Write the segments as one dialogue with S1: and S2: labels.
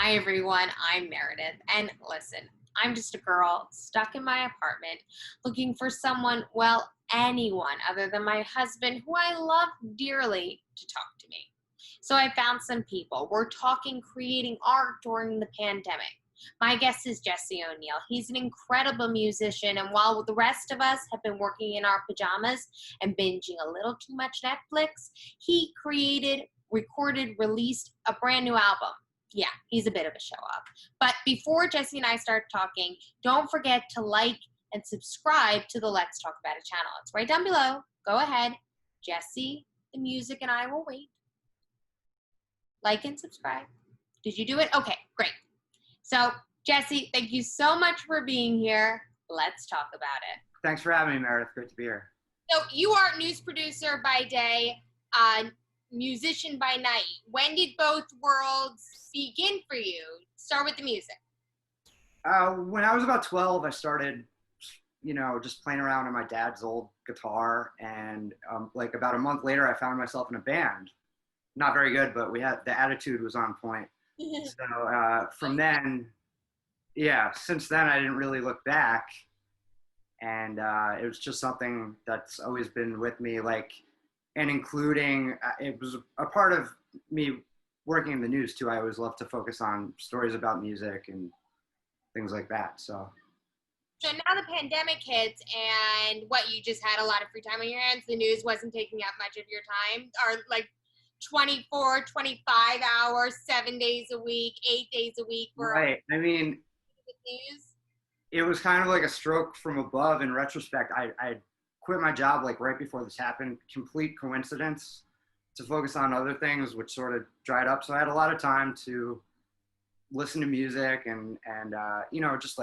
S1: Hi everyone, I'm Meredith, and listen, I'm just a girl stuck in my apartment looking for someone, well, anyone other than my husband, who I love dearly, to talk to me. So I found some people. We're talking creating art during the pandemic. My guest is Jesse O'Neill. He's an incredible musician, and while the rest of us have been working in our pajamas and binging a little too much Netflix, he created, recorded, released a brand new album. Yeah, he's a bit of a show off. But before Jesse and I start talking, don't forget to like and subscribe to the Let's Talk About It channel. It's right down below. Go ahead. Jesse, the music, and I will wait. Like and subscribe. Did you do it? Okay, great. So, Jesse, thank you so much for being here. Let's talk about it.
S2: Thanks for having me, Meredith. Great to be here.
S1: So, you are news producer by day, musician by night. When did both worlds begin for you? Start with the music.
S2: When I was about 12, I started, just playing around on my dad's old guitar. And like about a month later, I found myself in a band. Not very good, but the attitude was on point. So from then, since then, I didn't really look back. And it was just something that's always been with me, and including, it was a part of me working in the news too. I always love to focus on stories about music and things like that. So
S1: now the pandemic hits, and you just had a lot of free time on your hands. The news wasn't taking up much of your time, or 24, 25 hours, 7 days a week, 8 days a week.
S2: Right. I mean,
S1: news.
S2: It was kind of like a stroke from above in retrospect. I quit my job right before this happened, complete coincidence, to focus on other things, which sort of dried up. So I had a lot of time to listen to music and just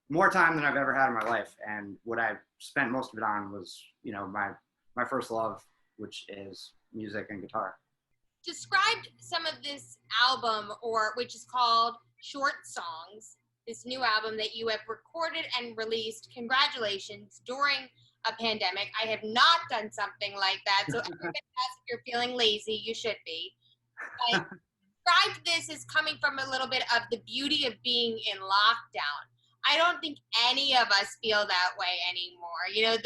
S2: more time than I've ever had in my life. And what I spent most of it on was, my first love, which is music and guitar.
S1: Describe some of this album, which is called Short Songs, this new album that you have recorded and released. Congratulations, during a pandemic. I have not done something like that. So everybody asks if you're feeling lazy, you should be. But describe this as coming from a little bit of the beauty of being in lockdown. I don't think any of us feel that way anymore.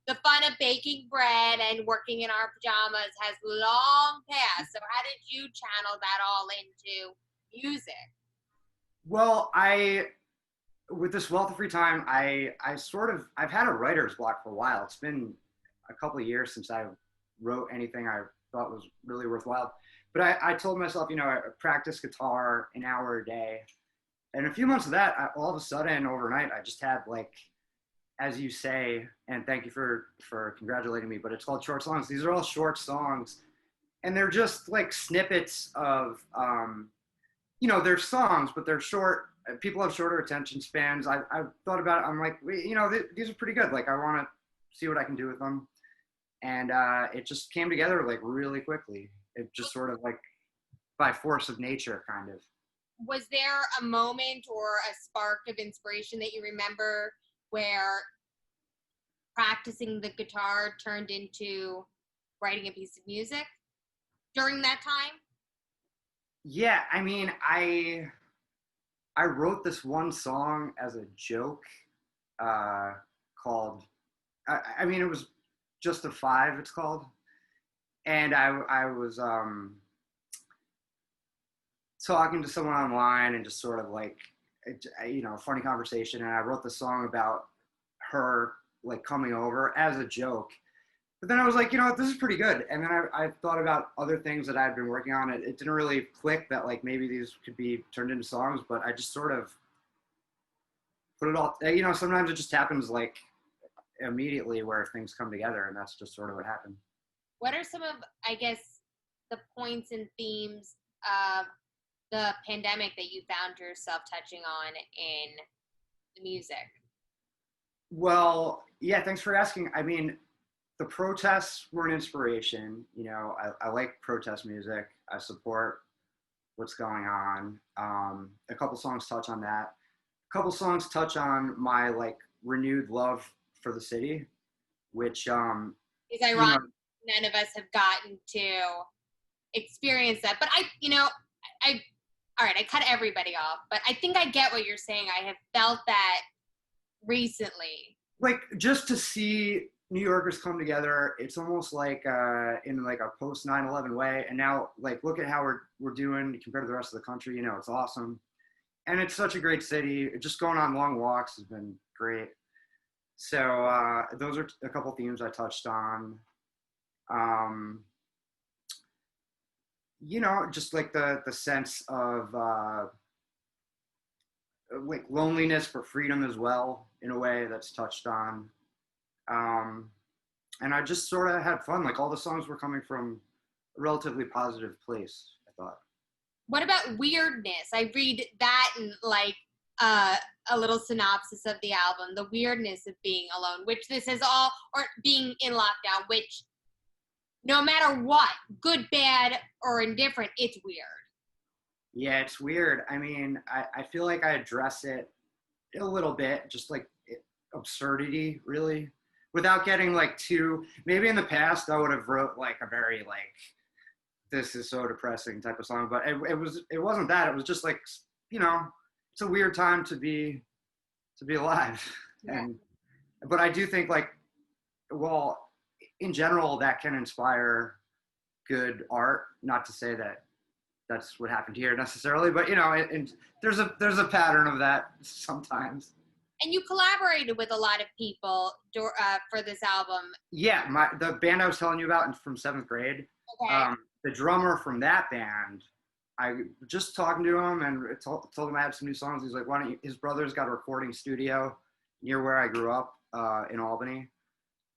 S1: The fun of baking bread and working in our pajamas has long passed. So how did you channel that all into music?
S2: Well, with this wealth of free time, I've had a writer's block for a while. It's been a couple of years since I wrote anything I thought was really worthwhile. But I told myself, I practice guitar an hour a day. And a few months of that, all of a sudden, overnight, I just had, as you say, and thank you for congratulating me, but it's called Short Songs. These are all short songs. And they're just snippets of, they're songs, but they're short. People have shorter attention spans. I've thought about it. I'm like, these are pretty good. I want to see what I can do with them. And it just came together really quickly. It just sort of by force of nature, kind of.
S1: Was there a moment or a spark of inspiration that you remember where practicing the guitar turned into writing a piece of music during that time?
S2: Yeah, I mean, I wrote this one song as a joke called, it was Just a Five, it's called. And I was talking to someone online and just sort of funny conversation. And I wrote the song about her coming over as a joke. But then I was like, this is pretty good. And then I thought about other things that I'd been working on. It didn't really click that maybe these could be turned into songs, but I just sort of put it all, sometimes it just happens immediately where things come together, and that's just sort of what happened.
S1: What are some of, I guess, the points and themes of the pandemic that you found yourself touching on in the music?
S2: Well, yeah, thanks for asking. I mean, the protests were an inspiration. I like protest music. I support what's going on. A couple songs touch on that. A couple songs touch on my renewed love for the city, which
S1: is ironic. None of us have gotten to experience that. But I all right, I cut everybody off, but I think I get what you're saying. I have felt that recently.
S2: Like, just to see New Yorkers come together, it's almost like in like a post 9/11 way. And now, like, look at how we're doing compared to the rest of the country. You know, it's awesome, and it's such a great city. Just going on long walks has been great. So those are a couple themes I touched on. Um, you know, just like the sense of like loneliness but freedom as well, in a way that's touched on. Um, and I just sort of had fun. Like, all the songs were coming from a relatively positive place, I thought.
S1: What about weirdness? I read that in like uh, a little synopsis of the album, the weirdness of being alone, which this is all, or being in lockdown, which no matter what, good, bad, or indifferent, it's weird.
S2: Yeah, it's weird. I mean, I feel like I address it a little bit, just like absurdity, really, without getting like too. Maybe in the past I would have wrote like a very like, this is so depressing type of song, but it wasn't that. It was just like, you know, it's a weird time to be alive,
S1: Yeah.
S2: and but I do think like, well, in general, that can inspire good art. Not to say that that's what happened here necessarily, but you know, there's a pattern of that sometimes.
S1: And you collaborated with a lot of people for this album.
S2: Yeah, the band I was telling you about from 7th grade,
S1: Okay.
S2: the drummer from that band, I just talking to him and told him I had some new songs. He's like, why don't you? His brother's got a recording studio near where I grew up in Albany,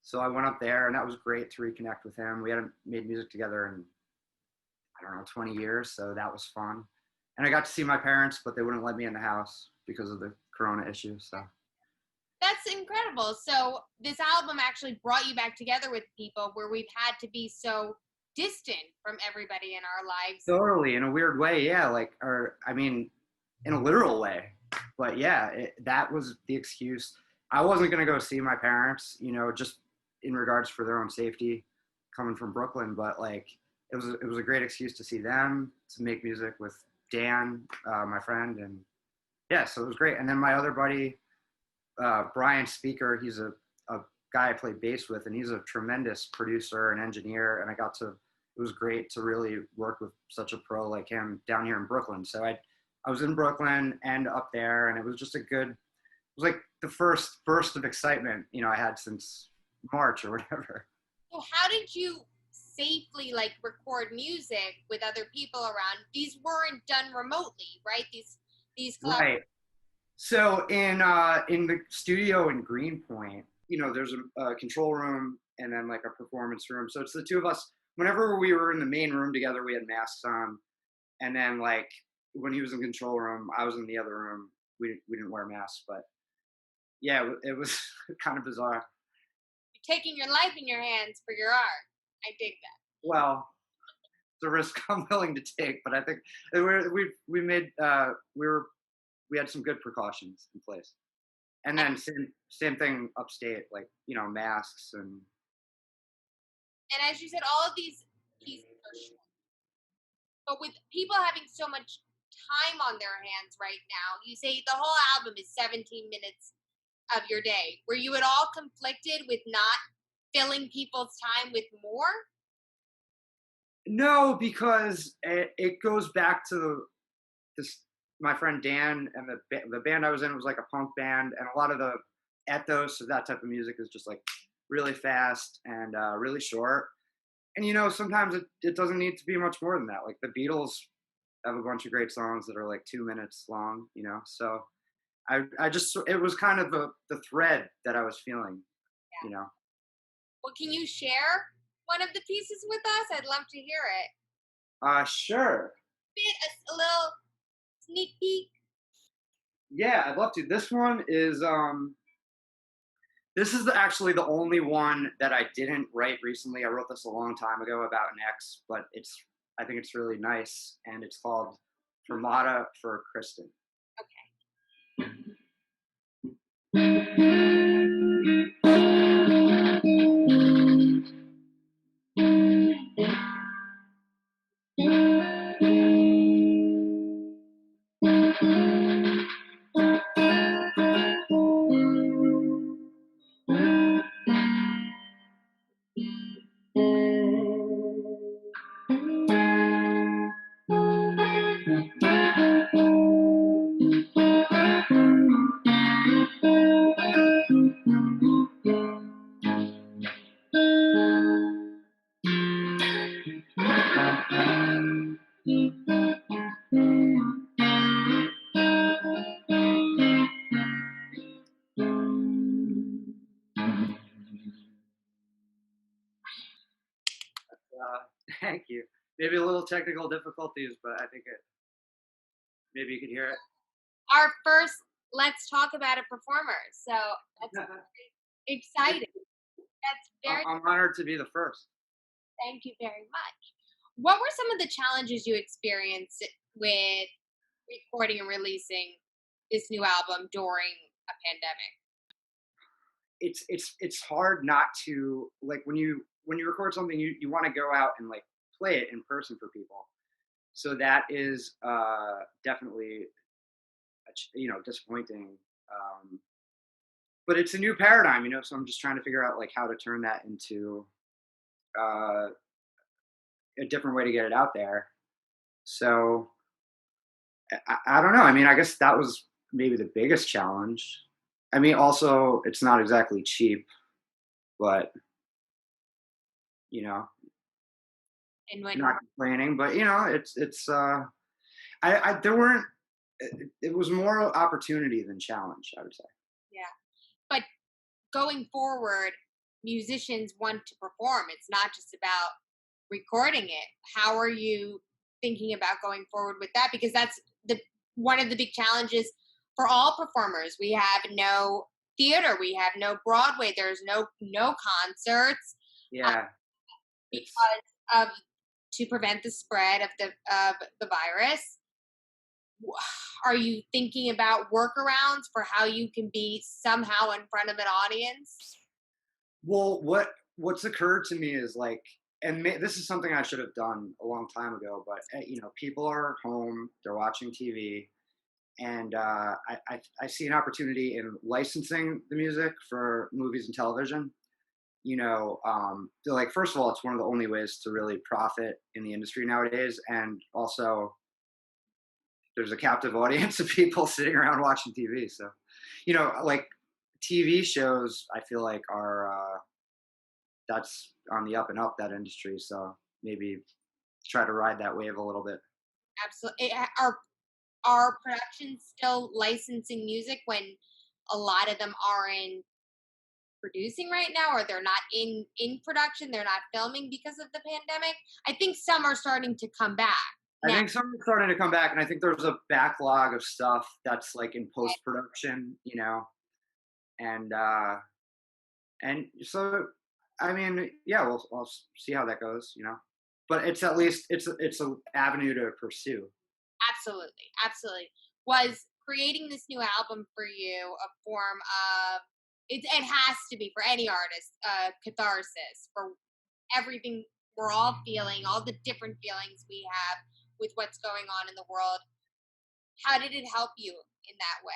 S2: so I went up there, and that was great to reconnect with him. We hadn't made music together in, I don't know, 20 years, so that was fun. And I got to see my parents, but they wouldn't let me in the house because of the Corona issue. So
S1: That's incredible. So this album actually brought you back together with people where we've had to be so distant from everybody in our lives.
S2: totally, in a weird way, yeah. Like, or I mean, in a literal way, but yeah, that was the excuse. I wasn't gonna go see my parents, you know, just in regards for their own safety, coming from Brooklyn. But like, it was a great excuse to see them, to make music with Dan, my friend, and yeah, so it was great. And then my other buddy, Brian Speaker, he's a guy I play bass with, and he's a tremendous producer and engineer. And it was great to really work with such a pro like him down here in Brooklyn. So I was in Brooklyn and up there, and it was just it was like the first burst of excitement, you know, I had since March or whatever.
S1: So how did you safely like record music with other people around? These weren't done remotely, right? These
S2: Right. So in the studio in Greenpoint, you know, there's a control room and then like a performance room. So it's the two of us. Whenever we were in the main room together, we had masks on, and then like when he was in control room, I was in the other room. We didn't wear masks, but yeah, it was kind of bizarre.
S1: You're taking your life in your hands for your art. I dig that.
S2: Well, it's a risk I'm willing to take, but I think we made we had some good precautions in place. And then same thing upstate, like, you know, masks and
S1: And as you said, all of these pieces are short. But with people having so much time on their hands right now, you say the whole album is 17 minutes of your day. Were you at all conflicted with not filling people's time with more?
S2: no, because it goes back to this. My friend Dan and the band I was in was like a punk band, and a lot of the ethos of that type of music is just like really fast and really short. And you know, sometimes it doesn't need to be much more than that. Like the Beatles have a bunch of great songs that are like 2 minutes long, you know. So I just, it was kind of the thread that I was feeling,
S1: Yeah.
S2: you know.
S1: Well, can you share one of the pieces with us? I'd love to hear it.
S2: Sure.
S1: A little sneak peek.
S2: Yeah, I'd love to. This is actually the only one that I didn't write recently. I wrote this a long time ago about an ex, but I think it's really nice, and it's called Fermata for Kristen. Thank you. Maybe a little technical difficulties, but I think maybe you could hear it.
S1: Our first Let's Talk About a performer. So that's exciting. That's very,
S2: I'm honored to be the first.
S1: thank you very much. What were some of the challenges you experienced with recording and releasing this new album during a pandemic?
S2: It's hard not to, like, when you record something, you want to go out and like play it in person for people. So that is definitely disappointing. But it's a new paradigm, so I'm just trying to figure out like how to turn that into uh, a different way to get it out there. So I don't know. I mean, I guess that was maybe the biggest challenge. I mean, also it's not exactly cheap, but you know,
S1: And when
S2: not complaining. But it's I there weren't. It was more opportunity than challenge, I would say.
S1: yeah, but going forward, musicians want to perform. It's not just about recording it. How are you thinking about going forward with that? Because that's the one of the big challenges for all performers. We have no theater, we have no Broadway, there's no concerts
S2: Yeah, it's
S1: because of to prevent the spread of the virus. Are you thinking about workarounds for how you can be somehow in front of an audience?
S2: well, what's occurred to me is like, and this is something I should have done a long time ago, but people are home, they're watching TV, and I see an opportunity in licensing the music for movies and television. Like, first of all, it's one of the only ways to really profit in the industry nowadays, and also there's a captive audience of people sitting around watching TV. So, like TV shows, I feel like are that's on the up and up, that industry. So maybe try to ride that wave a little bit.
S1: Absolutely. Are productions still licensing music when a lot of them aren't producing right now, or they're not in production, they're not filming because of the pandemic? I think some are starting to come back
S2: I
S1: now.
S2: think some are starting to come back, and I think there's a backlog of stuff that's like in post production, and so I mean, yeah, we'll see how that goes, but it's at least it's an avenue to pursue.
S1: Absolutely, absolutely. Was creating this new album for you a form of it has to be for any artist, catharsis for everything we're all feeling, all the different feelings we have with what's going on in the world. How did it help you in that way?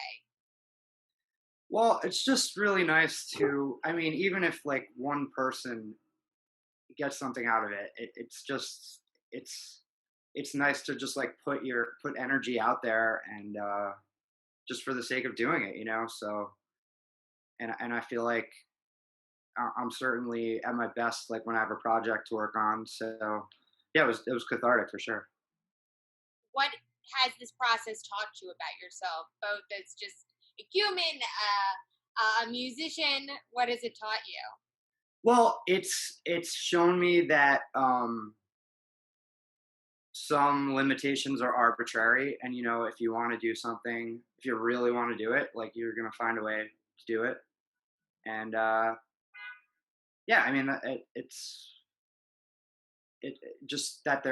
S2: Well, it's just really nice to, I mean, even if like one person gets something out of it, it's it's nice to just like put energy out there, and just for the sake of doing it, so and I feel like I'm certainly at my best like when I have a project to work on. So yeah, it was cathartic for sure.
S1: What has this process taught you about yourself, both as just a human, a musician? What has it taught you?
S2: Well, it's shown me that some limitations are arbitrary, and if you want to do something, if you really want to do it, like, you're going to find a way to do it. And yeah, I mean, just that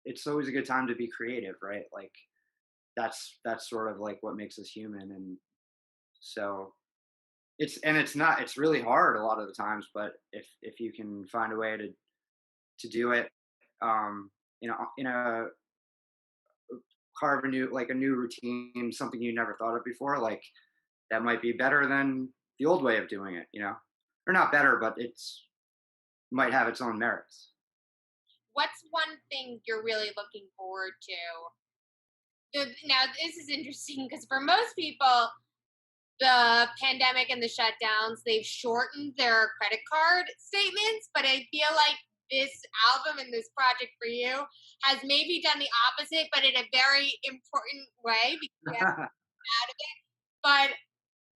S2: it's always a good time to be creative, right? Like, that's sort of like what makes us human. And so it's really hard a lot of the times, but if you can find a way to do it, in a carve a new routine, something you never thought of before, like, that might be better than the old way of doing it, or not better, but it's might have its own merits.
S1: What's one thing you're really looking forward to? Now, this is interesting because for most people, the pandemic and the shutdowns, they've shortened their credit card statements, but I feel like this album and this project for you has maybe done the opposite, but in a very important way because you have out of it. But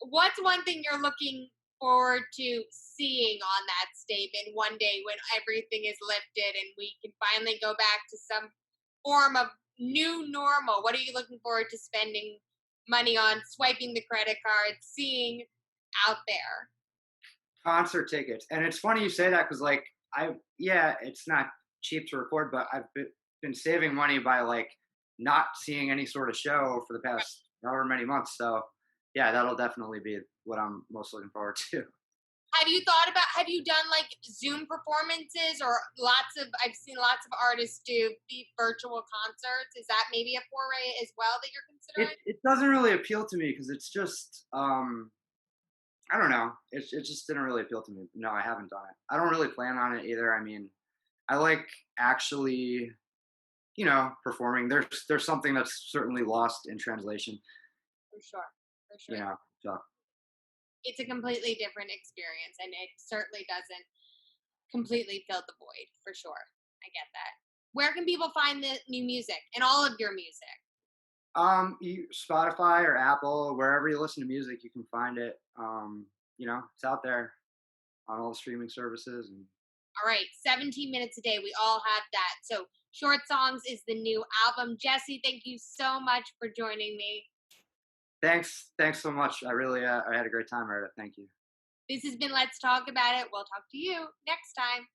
S1: what's one thing you're looking forward to seeing on that statement one day when everything is lifted and we can finally go back to some form of new normal? What are you looking forward to spending money on, swiping the credit card, seeing out there?
S2: Concert tickets. And it's funny you say that because like yeah, it's not cheap to record, but been saving money by like not seeing any sort of show for the past however many months. So yeah, that'll definitely be what I'm most looking forward to.
S1: Have you done like Zoom performances or I've seen lots of artists do the virtual concerts. Is that maybe a foray as well that you're considering?
S2: It doesn't really appeal to me because it's just I don't know. It just didn't really appeal to me. No, I haven't done it. I don't really plan on it either. I mean, I like actually, performing. There's something that's certainly lost in translation.
S1: For sure. For sure.
S2: So
S1: It's a completely different experience and it certainly doesn't completely fill the void for sure. I get that. Where can people find the new music and all of your music?
S2: Spotify or Apple, wherever you listen to music, you can find it. It's out there on all the streaming services. And
S1: all right, 17 minutes a day. We all have that. So Short Songs is the new album. Jesse, thank you so much for joining me.
S2: Thanks so much. I really I had a great time, Meredith. Thank you.
S1: This has been Let's Talk About It. We'll talk to you next time.